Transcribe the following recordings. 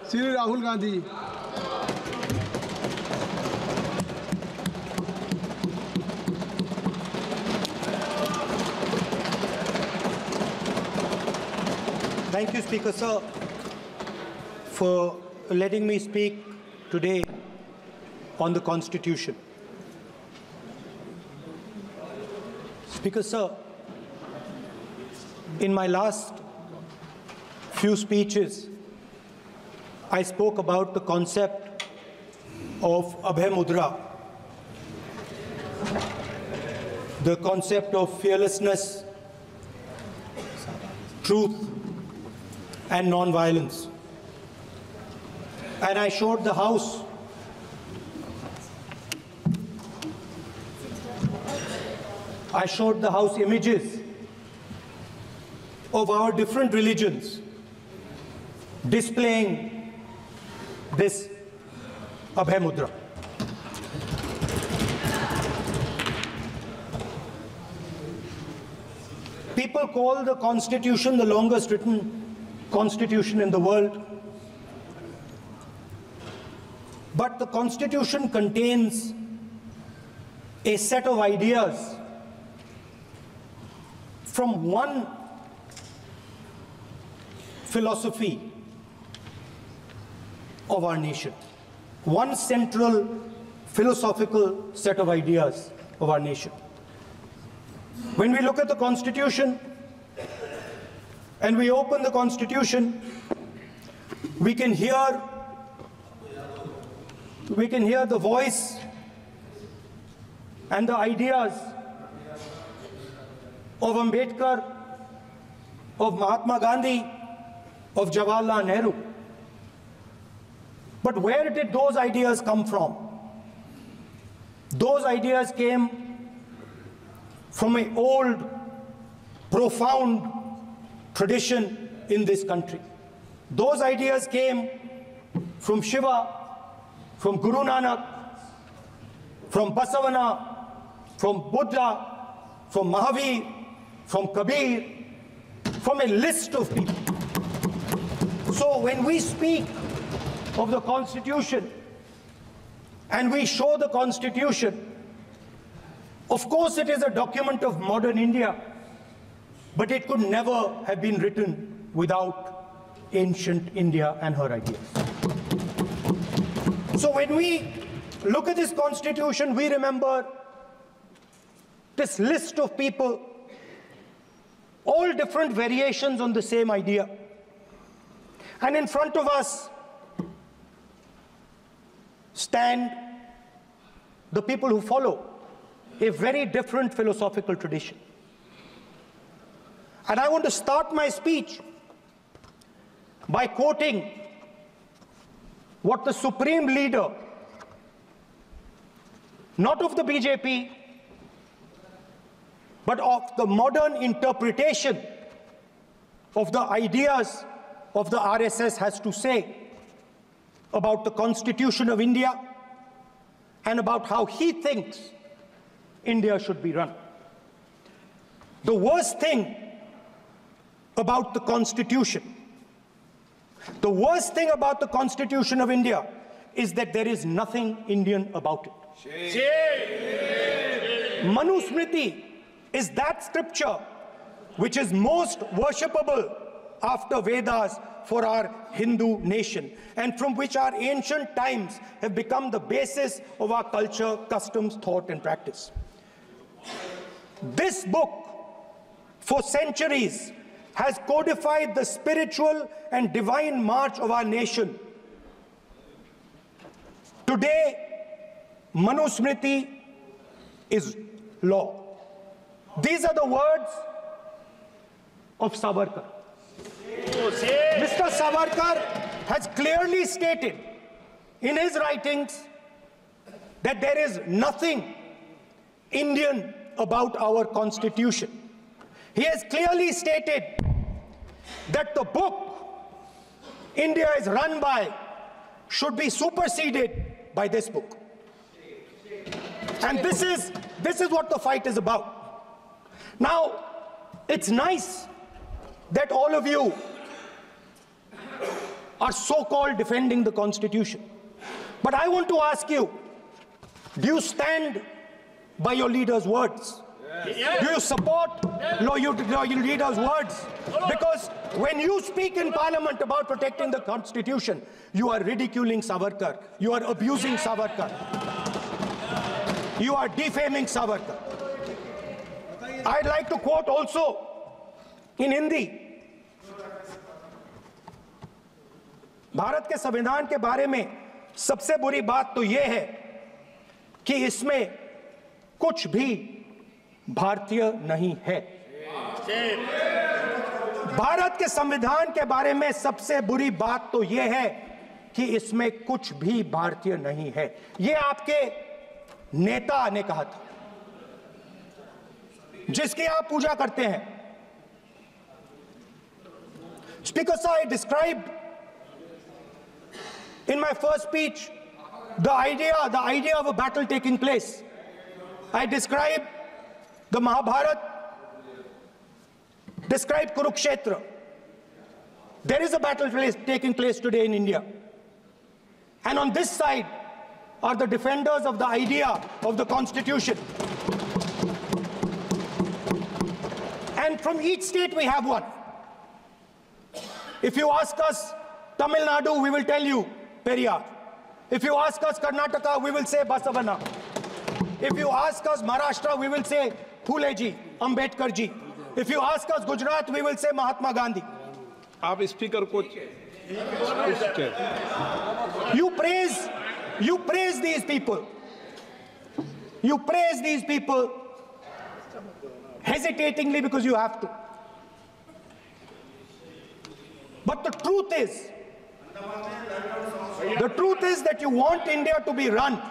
Sri Rahul Gandhi. Thank you, Speaker Sir, for letting me speak today on the Constitution. Speaker Sir, in my last few speeches, I spoke about the concept of Abhay Mudra, the concept of fearlessness, truth, and non-violence. And I showed the House images of our different religions displaying this Abhay Mudra. People call the Constitution the longest written Constitution in the world. But the Constitution contains a set of ideas from one philosophy of our nation, one central philosophical set of ideas of our nation. When we look at the Constitution and we open the Constitution, we can hear the voice and the ideas of Ambedkar, of Mahatma Gandhi, of Jawaharlal Nehru. But where did those ideas come from? Those ideas came from an old, profound tradition in this country. Those ideas came from Shiva, from Guru Nanak, from Basavana, from Buddha, from Mahavir, from Kabir, from a list of people. So when we speak of the Constitution and we show the Constitution, of course it is a document of modern India, but it could never have been written without ancient India and her ideas. So when we look at this Constitution, we remember this list of people, all different variations on the same idea. And in front of us stand the people who follow a very different philosophical tradition. And I want to start my speech by quoting what the supreme leader, not of the BJP, but of the modern interpretation of the ideas of the RSS has to say about the Constitution of India and about how he thinks India should be run. The worst thing about the Constitution, the worst thing about the Constitution of India is that there is nothing Indian about it. Manusmriti is that scripture which is most worshipable after Vedas for our Hindu nation, and from which our ancient times have become the basis of our culture, customs, thought, and practice. This book, for centuries, has codified the spiritual and divine march of our nation. Today, Manusmriti is law. These are the words of Savarkar. Mr. Savarkar has clearly stated in his writings that there is nothing Indian about our Constitution. He has clearly stated that the book India is run by should be superseded by this book. And this is what the fight is about. Now, it's nice that all of you are so-called defending the Constitution. But I want to ask you, do you stand by your leader's words? Do you support your leader's words? Because when you speak in Parliament about protecting the Constitution, you are ridiculing Savarkar, you are abusing Savarkar, you are defaming Savarkar. I'd like to quote also in Hindi. Bharat के संविधान के बारे में सबसे बुरी बात तो यह है कि इसमें कुछ भी भारतीय नहीं है। भारत के संविधान के बारे में सबसे बुरी बात तो यह है कि इसमें कुछ भी भारतीय नहीं है। यह आपके नेता ने कहा था, जिसकी आप पूजा करते हैं। Speaker sir, I described in my first speech the idea of a battle taking place. I described the Mahabharata, described Kurukshetra. There is a battle taking place today in India. And on this side are the defenders of the idea of the Constitution. And from each state we have one. If you ask us Tamil Nadu, we will tell you Periyar. If you ask us Karnataka, we will say Basavana. If you ask us Maharashtra, we will say Phule ji, Ambedkar ji. If you ask us Gujarat, we will say Mahatma Gandhi. आप speaker को You praise these people. You praise these people hesitatingly because you have to. But the truth is that you want India to be run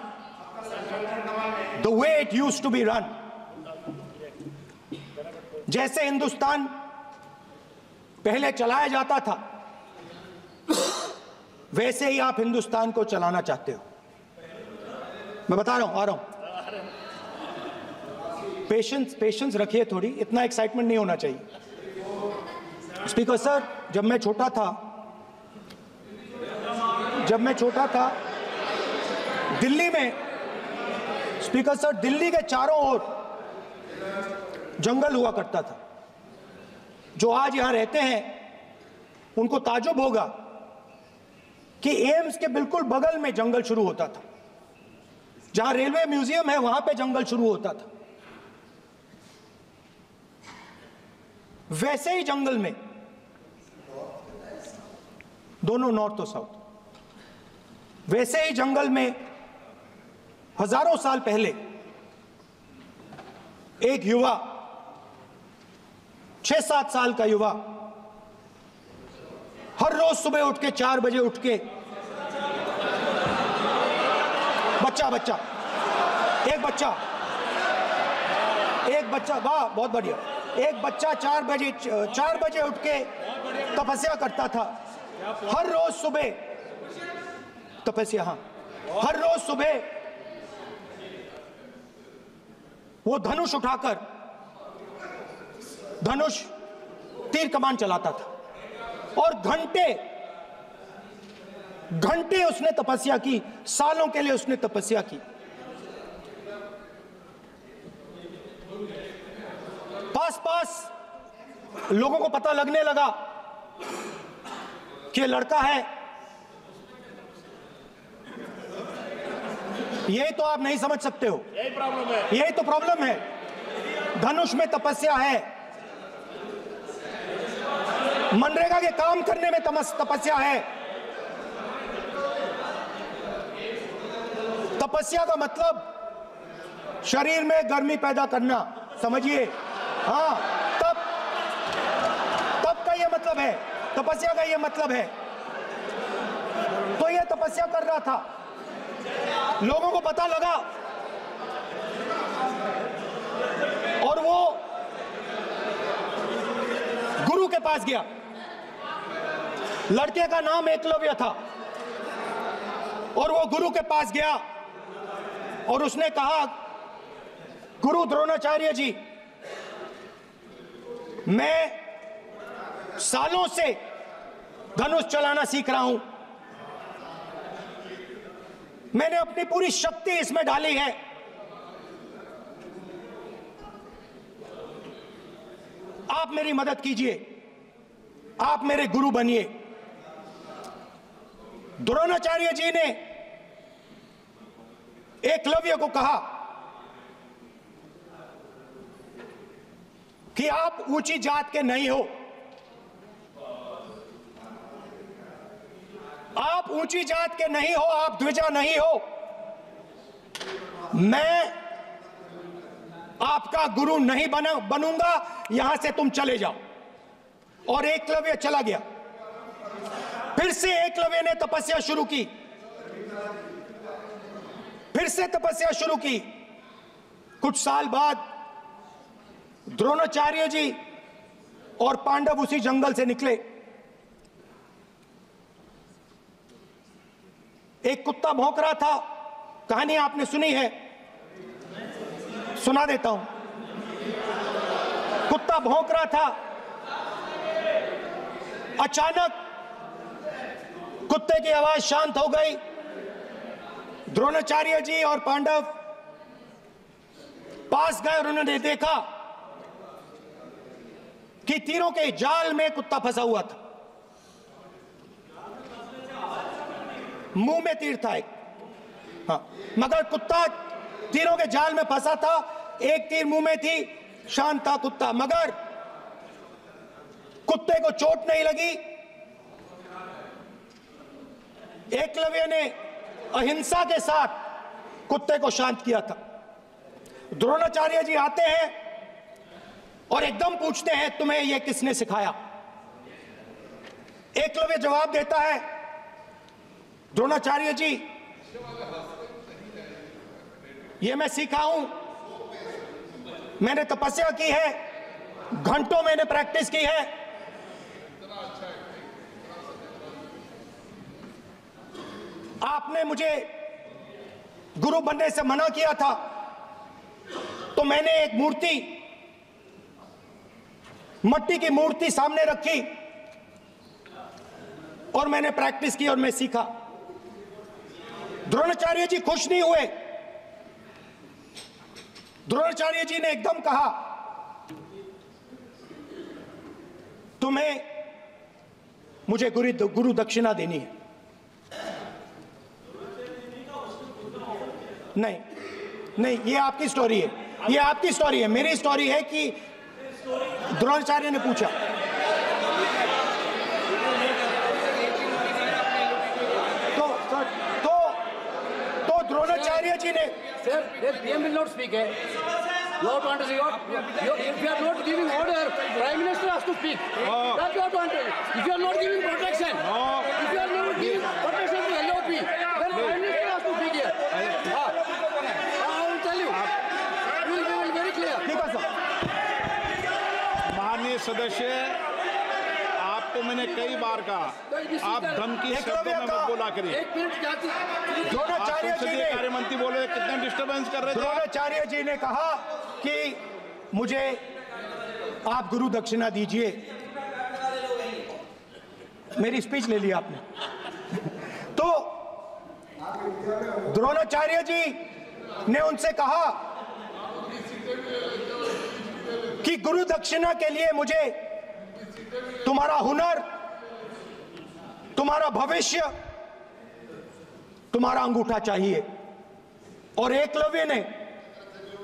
the way it used to be run. जैसे हिंदुस्तान पहले चलाया जाता था, वैसे ही आप हिंदुस्तान को चलाना चाहते हो। मैं बता रहा हूं, आ रहा हूं। पेशेंस रखिए थोड़ी, इतना एक्साइटमेंट नहीं होना चाहिए। स्पीकर सर, जब मैं छोटा था दिल्ली में, स्पीकर सर, दिल्ली के चारों ओर जंगल हुआ करता था। जो आज यहां रहते हैं उनको ताजुब होगा कि एम्स के बिल्कुल बगल में जंगल शुरू होता था। जहां रेलवे म्यूजियम है वहां पे जंगल शुरू होता था। वैसे ही जंगल में, दोनों नॉर्थ और साउथ, वैसे ही जंगल में हजारों साल पहले एक युवा, 6-7 साल का युवा, हर रोज सुबह उठ के 4 बजे उठ के, एक बच्चा, वाह बहुत बढ़िया, एक बच्चा 4 बजे उठ के तपस्या करता था। हर रोज सुबह तपस्या, हाँ, हर रोज सुबह वो धनुष उठाकर तीर कमान चलाता था और घंटे उसने तपस्या की, सालों के लिए उसने तपस्या की। पास लोगों को पता लगने लगा कि लड़का है। यही तो आप नहीं समझ सकते हो, यही प्रॉब्लम है, यही तो प्रॉब्लम है। धनुष में तपस्या है, मनरेगा के काम करने में तपस्या है। तपस्या का मतलब शरीर में गर्मी पैदा करना, समझिए। हाँ, तब का ये मतलब है, तपस्या का ये मतलब है। तो ये तपस्या कर रहा था, लोगों को पता लगा और वो गुरु के पास गया। लड़के का नाम एकलव्य था और वो गुरु के पास गया और उसने कहा, गुरु द्रोणाचार्य जी, मैं सालों से धनुष चलाना सीख रहा हूं। मैंने अपनी पूरी शक्ति इसमें डाली है। आप मेरी मदद कीजिए, आप मेरे गुरु बनिए। द्रोणाचार्य जी ने एकलव्य को कहा कि आप ऊंची जात के नहीं हो, आप ऊंची जात के नहीं हो, आप द्विजा नहीं हो। मैं आपका गुरु नहीं बनूंगा, यहां से तुम चले जाओ। और एकलव्य चला गया। फिर से एकलव्य ने तपस्या शुरू की, फिर से तपस्या शुरू की। कुछ साल बाद द्रोणाचार्य जी और पांडव उसी जंगल से निकले। एक कुत्ता भौंक रहा था, कहानी आपने सुनी है, सुना देता हूं। कुत्ता भौंक रहा था, अचानक कुत्ते की आवाज शांत हो गई। द्रोणाचार्य जी और पांडव पास गए और उन्होंने देखा कि तीरों के जाल में कुत्ता फंसा हुआ था। मुंह में तीर था एक, हाँ, मगर कुत्ता तीरों के जाल में फंसा था। एक तीर मुंह में थी, शांत था कुत्ता, मगर कुत्ते को चोट नहीं लगी। एकलव्य ने अहिंसा के साथ कुत्ते को शांत किया था। द्रोणाचार्य जी आते हैं और एकदम पूछते हैं, तुम्हें यह किसने सिखाया? एकलव्य जवाब देता है, द्रोणाचार्य जी, यह मैं सीखा हूं, मैंने तपस्या की है, घंटों मैंने प्रैक्टिस की है। आपने मुझे गुरु बनने से मना किया था, तो मैंने एक मूर्ति, मट्टी की मूर्ति सामने रखी और मैंने प्रैक्टिस की और मैं सीखा। द्रोणाचार्य जी खुश नहीं हुए। द्रोणाचार्य जी ने एकदम कहा, तुम्हें मुझे गुरु दक्षिणा देनी है। नहीं नहीं, ये आपकी स्टोरी है, ये आपकी स्टोरी है। मेरी स्टोरी है कि द्रोणाचार्य ने पूछा। तो द्रोणाचार्य जी ने, Sir, the PM will not speak. You have to understand. If you are not giving order, Prime Minister has to speak. That you have to understand. If you are not giving protection, if you are not giving protection to LOP, then Prime Minister has to speak here. I will tell you. We will be very clear. ठीक है sir. माननीय सदस्य, आपको मैंने कई बार कहा, आप धमकी शब्दों में मत बोला करिए। एक मिनट जाती। द्रोणाचार्य जी ने, कार्य मंत्री बोले, कितने डिस्टर्बेंस कर रहे थे। द्रोणाचार्य जी ने कहा कि मुझे आप गुरु दक्षिणा दीजिए। मेरी स्पीच ले ली आपने। तो द्रोणाचार्य जी ने उनसे कहा कि गुरु दक्षिणा के लिए मुझे तुम्हारा हुनर, तुम्हारा भविष्य, तुम्हारा अंगूठा चाहिए। और एकलव्य ने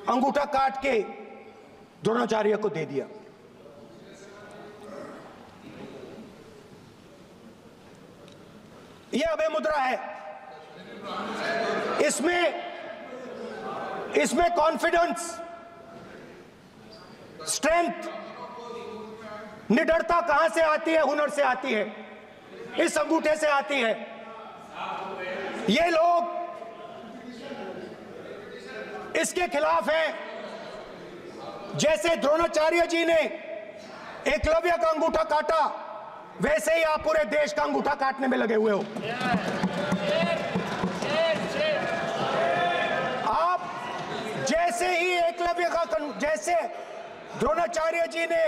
अंगूठा काट के द्रोणाचार्य को दे दिया। यह अभय मुद्रा है। इसमें कॉन्फिडेंस, स्ट्रेंथ, निडरता कहां से आती है? हुनर से आती है, इस अंगूठे से आती है। ये लोग इसके खिलाफ हैं। जैसे द्रोणाचार्य जी ने एकलव्य का अंगूठा काटा, वैसे ही आप पूरे देश का अंगूठा काटने में लगे हुए हो। आप जैसे ही एकलव्य का, जैसे द्रोणाचार्य जी ने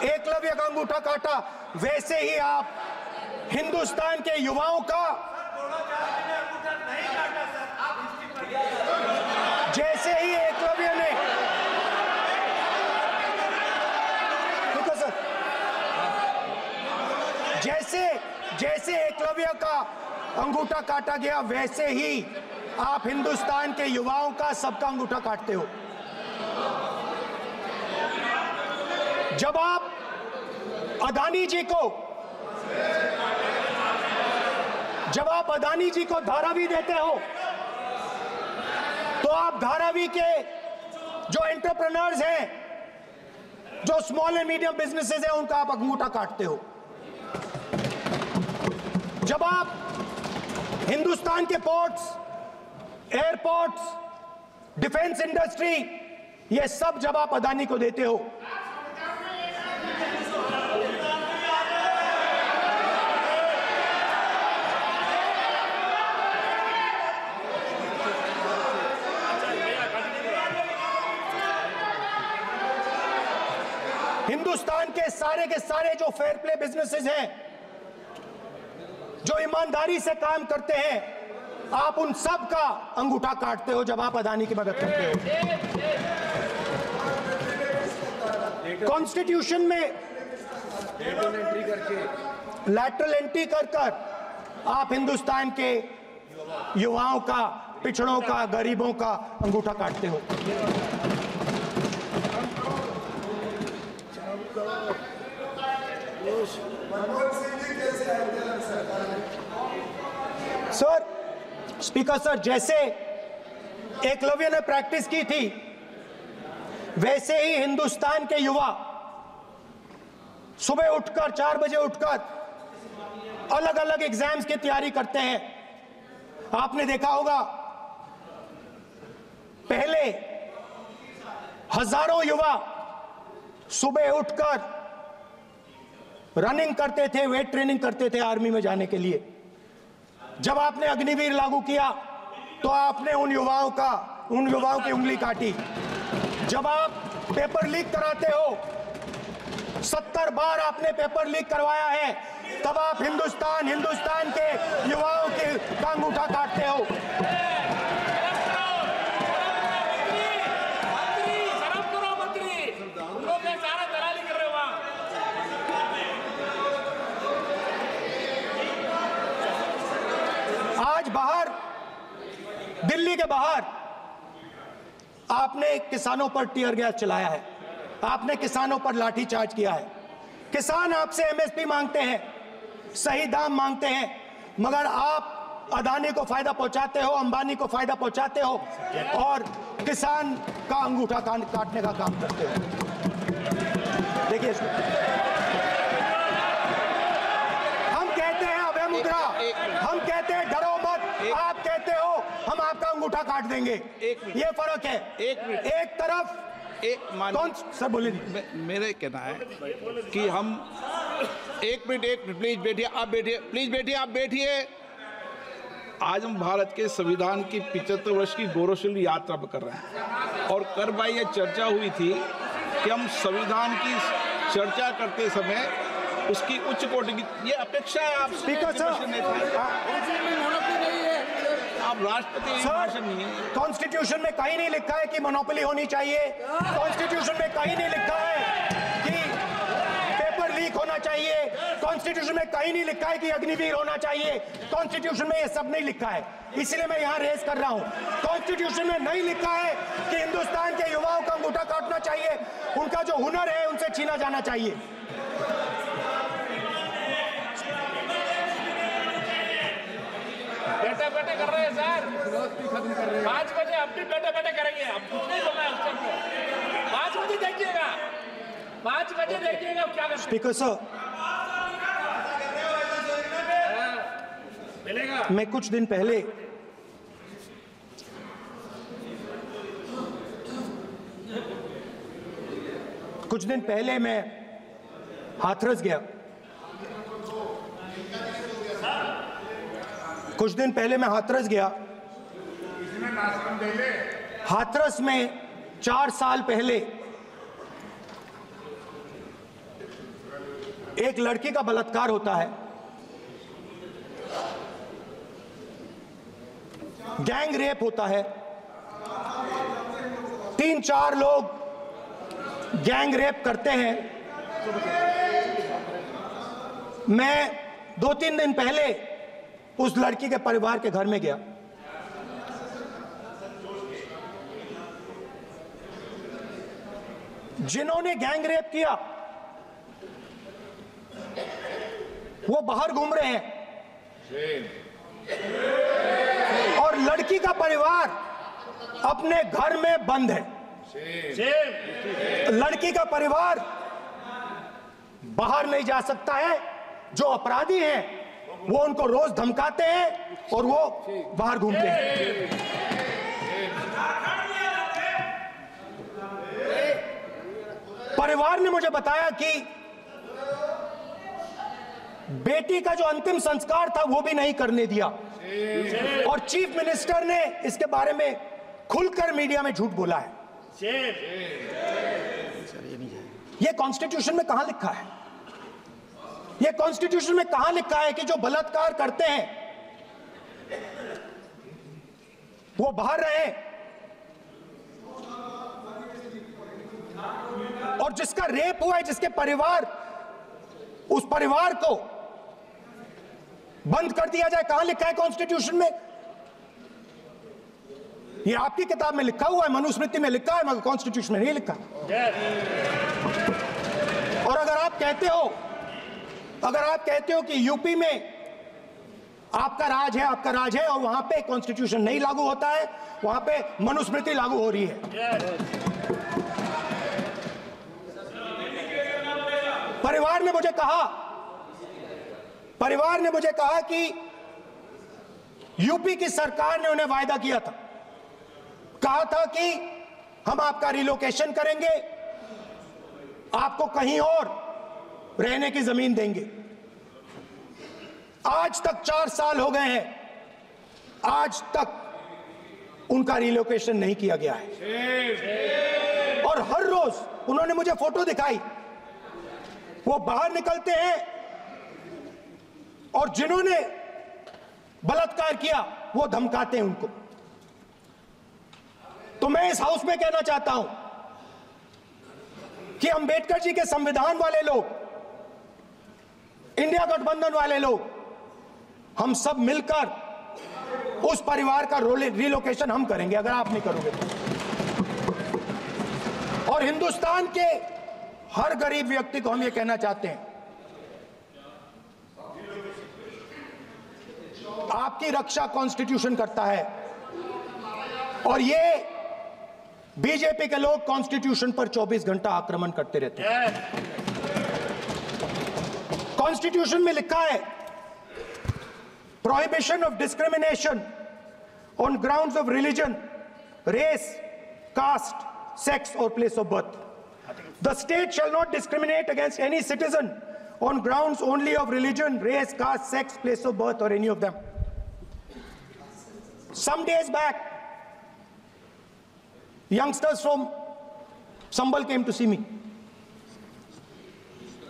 एकलव्य का अंगूठा काटा, वैसे ही आप हिंदुस्तान के युवाओं का जैसे ही एकलव्य ने जैसे एकलव्य का अंगूठा काटा गया, वैसे ही आप हिंदुस्तान के युवाओं का सबका अंगूठा काटते हो। जब आप अदानी जी को धारावी देते हो, तो आप धारावी के जो एंटरप्रेन्योर्स हैं, जो स्मॉल एंड मीडियम बिजनेसेस हैं, उनका आप अंगूठा काटते हो। जब आप हिंदुस्तान के पोर्ट्स, एयरपोर्ट्स, डिफेंस इंडस्ट्री, ये सब जब आप अदानी को देते हो, हिंदुस्तान के सारे जो फेयर प्ले बिजनेसेस हैं, जो ईमानदारी से काम करते हैं, आप उन सब का अंगूठा काटते हो जब आप अदानी की मदद करते हो। कॉन्स्टिट्यूशन में लैटरल एंट्री कर आप हिंदुस्तान के युवाओं का, पिछड़ों का, गरीबों का अंगूठा काटते हो। सर, स्पीकर सर, जैसे एकलव्य ने प्रैक्टिस की थी, वैसे ही हिंदुस्तान के युवा सुबह उठकर 4 बजे उठकर अलग अलग एग्जाम्स की तैयारी करते हैं। आपने देखा होगा, पहले हजारों युवा सुबह उठकर रनिंग करते थे, वेट ट्रेनिंग करते थे आर्मी में जाने के लिए। जब आपने अग्निवीर लागू किया तो आपने उन युवाओं की उंगली काटी। जब आप पेपर लीक कराते हो, 70 बार आपने पेपर लीक करवाया है, तब आप हिंदुस्तान के युवाओं के अंगूठा काटते हो। आज बाहर, दिल्ली के बाहर आपने किसानों पर टीयर गैस चलाया है, आपने किसानों पर लाठीचार्ज किया है। किसान आपसे एमएसपी मांगते हैं, सही दाम मांगते हैं, मगर आप अदानी को फायदा पहुंचाते हो, अंबानी को फायदा पहुंचाते हो और किसान का अंगूठा काटने का काम करते हो। देखिए, हम कहते हैं अभय मुद्रा, हम कहते हैं डरो मत, आप कहते हो हम आपका अंगूठा काट देंगे। ये फर्क है। एक तरफ कौन सर बोले, मेरे कहना है कि हम एक मिनट प्लीज बैठिए, आप बैठिए, प्लीज बैठिए, आप बैठिए। आज हम भारत के संविधान की 75 वर्ष की गौरवशाली यात्रा कर रहे हैं, और कर भाई ये चर्चा हुई थी कि हम संविधान की चर्चा करते समय उसकी उच्च कोटि की ये अपेक्षा है। आप स्पीकर सर, आप राष्ट्रपति भाषण नहीं है। कॉन्स्टिट्यूशन में कहीं नहीं लिखा है कि मोनोपोली होनी चाहिए। कॉन्स्टिट्यूशन में कहीं नहीं लिखा है कि पेपर लीक होना चाहिए। कॉन्स्टिट्यूशन में कहीं नहीं लिखा है कि अग्निवीर होना चाहिए। कॉन्स्टिट्यूशन में ये सब नहीं लिखा है, इसलिए मैं यहाँ रेस कर रहा हूँ। कॉन्स्टिट्यूशन में नहीं लिखा है कि हिंदुस्तान के युवाओं का अंगूठा काटना चाहिए, उनका जो हुनर है उनसे छीना जाना चाहिए। बैठे कर रहे हैं सर, 5 बजे अब भी बैठे करेंगे। अब कुछ नहीं बोलना है उसको। 5 बजे देखिएगा, 5 बजे देखिएगा क्या कर। स्पीकर सर, मिलेगा। मैं कुछ दिन पहले मैं हाथरस गया। हाथरस में 4 साल पहले एक लड़की का बलात्कार होता है। गैंग रेप होता है, 3-4 लोग गैंग रेप करते हैं। मैं 2-3 दिन पहले उस लड़की के परिवार के घर में गया। जिन्होंने गैंग रेप किया वो बाहर घूम रहे हैं और लड़की का परिवार अपने घर में बंद है। लड़की का परिवार बाहर नहीं जा सकता है। जो अपराधी हैं वो उनको रोज धमकाते हैं और वो बाहर घूमते हैं। परिवार ने मुझे बताया कि बेटी का जो अंतिम संस्कार था वो भी नहीं करने दिया और चीफ मिनिस्टर ने इसके बारे में खुलकर मीडिया में झूठ बोला है। ये कॉन्स्टिट्यूशन में कहां लिखा है? ये कॉन्स्टिट्यूशन में कहां लिखा है कि जो बलात्कार करते हैं वो बाहर रहे और जिसका रेप हुआ है, जिसके परिवार, उस परिवार को बंद कर दिया जाए? कहां लिखा है कॉन्स्टिट्यूशन में? ये आपकी किताब में लिखा हुआ है, मनुस्मृति में लिखा है, मगर कॉन्स्टिट्यूशन में नहीं लिखा। और अगर आप कहते हो कि यूपी में आपका राज है और वहां पे कॉन्स्टिट्यूशन नहीं लागू होता है, वहां पे मनुस्मृति लागू हो रही है। परिवार ने मुझे कहा कि यूपी की सरकार ने उन्हें वायदा किया था, कहा था कि हम आपका रिलोकेशन करेंगे, आपको कहीं और रहने की जमीन देंगे। आज तक 4 साल हो गए हैं, आज तक उनका रिलोकेशन नहीं किया गया है। और हर रोज उन्होंने मुझे फोटो दिखाई, वो बाहर निकलते हैं और जिन्होंने बलात्कार किया वो धमकाते हैं उनको। तो मैं इस हाउस में कहना चाहता हूं कि अंबेडकर जी के संविधान वाले लोग, इंडिया गठबंधन वाले लोग, हम सब मिलकर उस परिवार का रिलोकेशन हम करेंगे अगर आप नहीं करोगे तो। और हिंदुस्तान के हर गरीब व्यक्ति को हम ये कहना चाहते हैं, आपकी रक्षा कॉन्स्टिट्यूशन करता है और ये बीजेपी के लोग कॉन्स्टिट्यूशन पर 24 घंटा आक्रमण करते रहते हैं। कॉन्स्टिट्यूशन में लिखा है prohibition of discrimination on grounds of religion, race, caste, sex और place of birth. The state shall not discriminate against any citizen on grounds only of religion, race, caste, sex, place of birth or any of them. Some days back, youngsters from Sambal came to see me.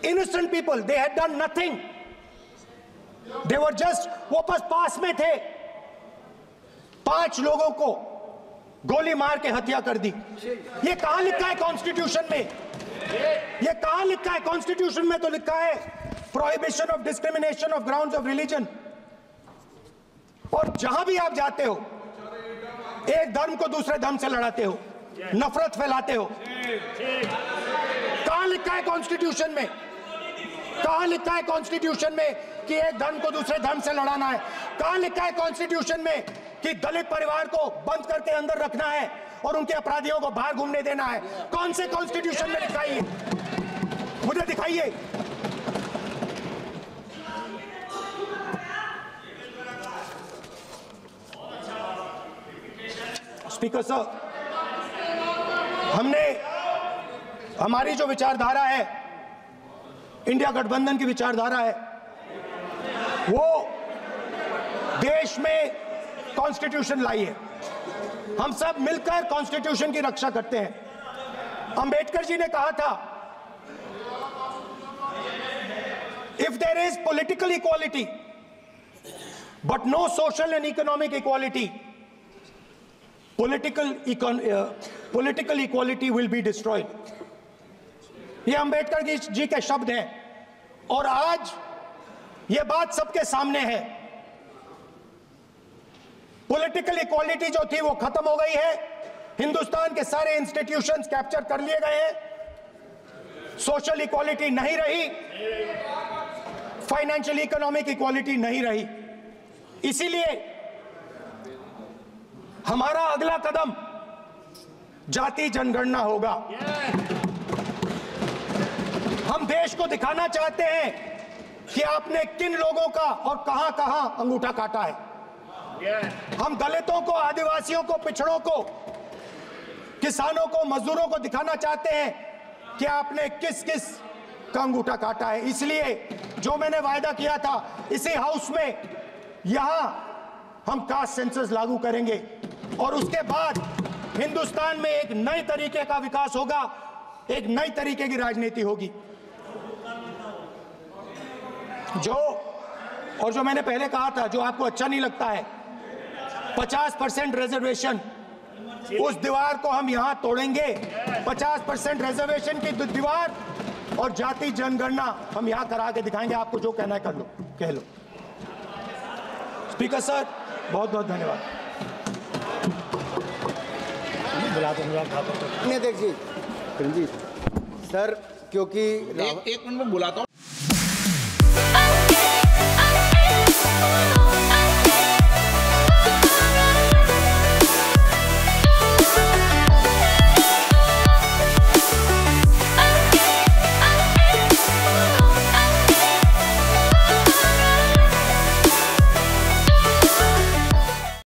Innocent people, they had done nothing. They were just, वो बस पास में थे, 5 लोगों को गोली मार के हत्या कर दी। ये कहां लिखा है कॉन्स्टिट्यूशन में? ये कहां लिखा है कॉन्स्टिट्यूशन में? तो लिखा है prohibition of discrimination of grounds of religion. और जहां भी आप जाते हो, एक धर्म को दूसरे धर्म से लड़ाते हो, नफरत फैलाते हो। कहां लिखा है कॉन्स्टिट्यूशन में? कहां लिखा है कॉन्स्टिट्यूशन में कि एक धर्म को दूसरे धर्म से लड़ाना है? कहां लिखा है कॉन्स्टिट्यूशन में कि दलित परिवार को बंद करके अंदर रखना है और उनके अपराधियों को बाहर घूमने देना है? कौन से कॉन्स्टिट्यूशन में लिखा है? मुझे दिखाइए। स्पीकर साहब, हमारी जो विचारधारा है, इंडिया गठबंधन की विचारधारा है, वो देश में कॉन्स्टिट्यूशन लाई है। हम सब मिलकर कॉन्स्टिट्यूशन की रक्षा करते हैं। अंबेडकर जी ने कहा था, if there is political equality but no social and economic equality, political equality will be destroyed. ये अंबेडकर जी के शब्द हैं और आज ये बात सबके सामने है। पॉलिटिकल इक्वालिटी जो थी वो खत्म हो गई है। हिंदुस्तान के सारे इंस्टीट्यूशंस कैप्चर कर लिए गए हैं। सोशल इक्वालिटी नहीं रही, फाइनेंशियल इकोनॉमिक इक्वालिटी नहीं रही। इसीलिए हमारा अगला कदम जाति जनगणना होगा। हम देश को दिखाना चाहते हैं कि आपने किन लोगों का और कहां कहां अंगूठा काटा है। हम दलितों को, आदिवासियों को, पिछड़ों को, किसानों को, मजदूरों को दिखाना चाहते हैं कि आपने किस किस का अंगूठा काटा है। इसलिए जो मैंने वायदा किया था, इसी हाउस में यहां हम कास्ट सेंसस लागू करेंगे और उसके बाद हिंदुस्तान में एक नए तरीके का विकास होगा, एक नई तरीके की राजनीति होगी। जो मैंने पहले कहा था, जो आपको अच्छा नहीं लगता है, 50% रिजर्वेशन, उस दीवार को हम यहां तोड़ेंगे। 50% रिजर्वेशन की दीवार और जाति जनगणना हम यहां करा के दिखाएंगे। आपको जो कहना है कर लो, कह लो। स्पीकर सर, बहुत बहुत धन्यवाद। देख जी सर, क्योंकि एक मिनट में बुलाता हूँ।